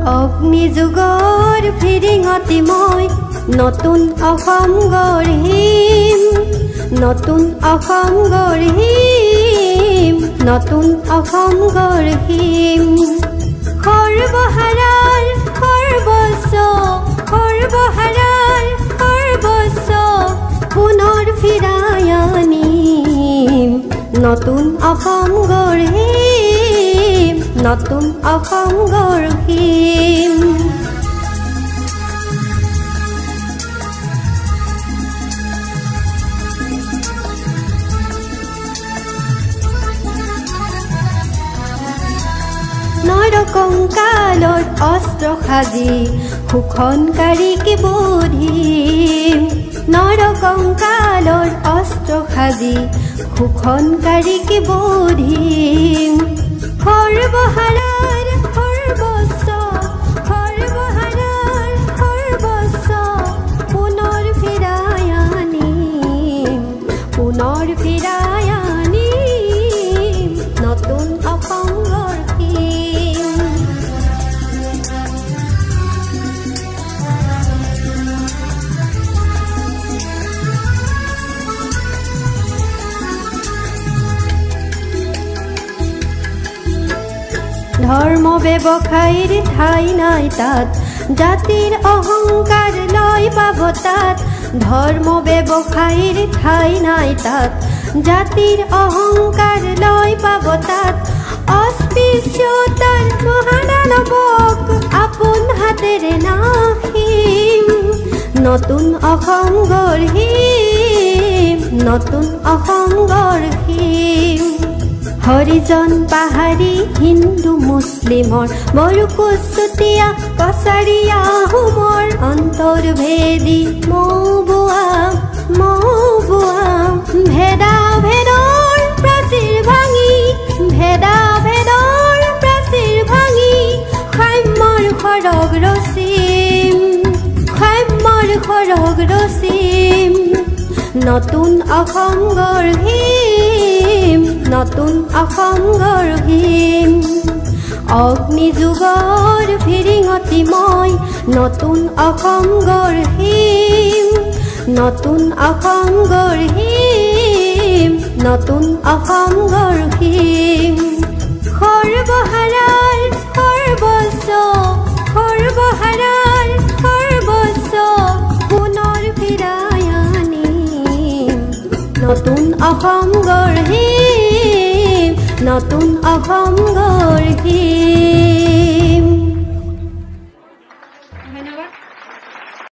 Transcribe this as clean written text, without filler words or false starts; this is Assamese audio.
অগ্নি যুগৰ ফিৰিঙতি মই নতুন অসম গঢ়িম, নতুন অসম গঢ়িম, নতুন অসম গঢ়িম। সৰ্বহাৰাৰ সৰ্বস্ব, সৰ্বহাৰাৰ সৰ্বস্ব পুনৰ ফিৰাই আনিম, নতুন অসম গঢ়িম, নতুন অসম গঢ়িম। নৰকংকালত অস্ত্ৰ সাজি শোষণকাৰীকে বধিম, নৰকংকালত অস্ত্ৰ সাজি শোষণকাৰীকে বধিম। সৰ্বহাৰাৰ সৰ্বস্ব, সৰ্বহাৰাৰ সৰ্বস্ব পুনৰ ফিৰাই আনিম, পুনৰ ফিৰাই আনিম, নতুন অসম গঢ়িম। ধৰ্ম ব্যৱসায়ীৰ ঠাই নাই তাত, জাতিৰ অহংকাৰ লৈ পাব তাত। ধৰ্ম ব্যৱসায়ীৰ ঠাই নাই তাত, জাতিৰ অহংকাৰ লৈ পাব তাত। অস্পৃশ্যতাৰ মহাদানৱক আপোন হাতেৰে নাশিম, নতুন অসম গঢ়িম, নতুন অসম গঢ়িম। হৰিজন পাহাৰী হিন্দু মুছলিমৰ, বড়ো কোচ চুতীয়া কছাৰী আহোমৰ, অন্তৰ্ভেদী মৌবোৱাম, মৌবোৱাম। ভেদা ভেদৰ প্ৰাচীৰ ভাঙি, ভেদা ভেদৰ প্ৰাচীৰ ভাঙি সাম্যৰ সৰগ ৰচিম, সাম্যৰ সৰগ ৰচিম, নতুন অসম গঢ়িম, নতুন অসম গঢ়িম। অগ্নি যুগৰ ফিৰিঙতি মই নতুন অসম গঢ়িম, নতুন অসম গঢ়িম, নতুন অসম গঢ়িম। সৰ্বহাৰাৰ সৰ্বস্ব, সৰ্বহাৰাৰ সৰ্বস্ব পুনৰ ফিৰাই আনিম, নতুন অসম গঢ়িম, নতুন অসম গঢ়িম।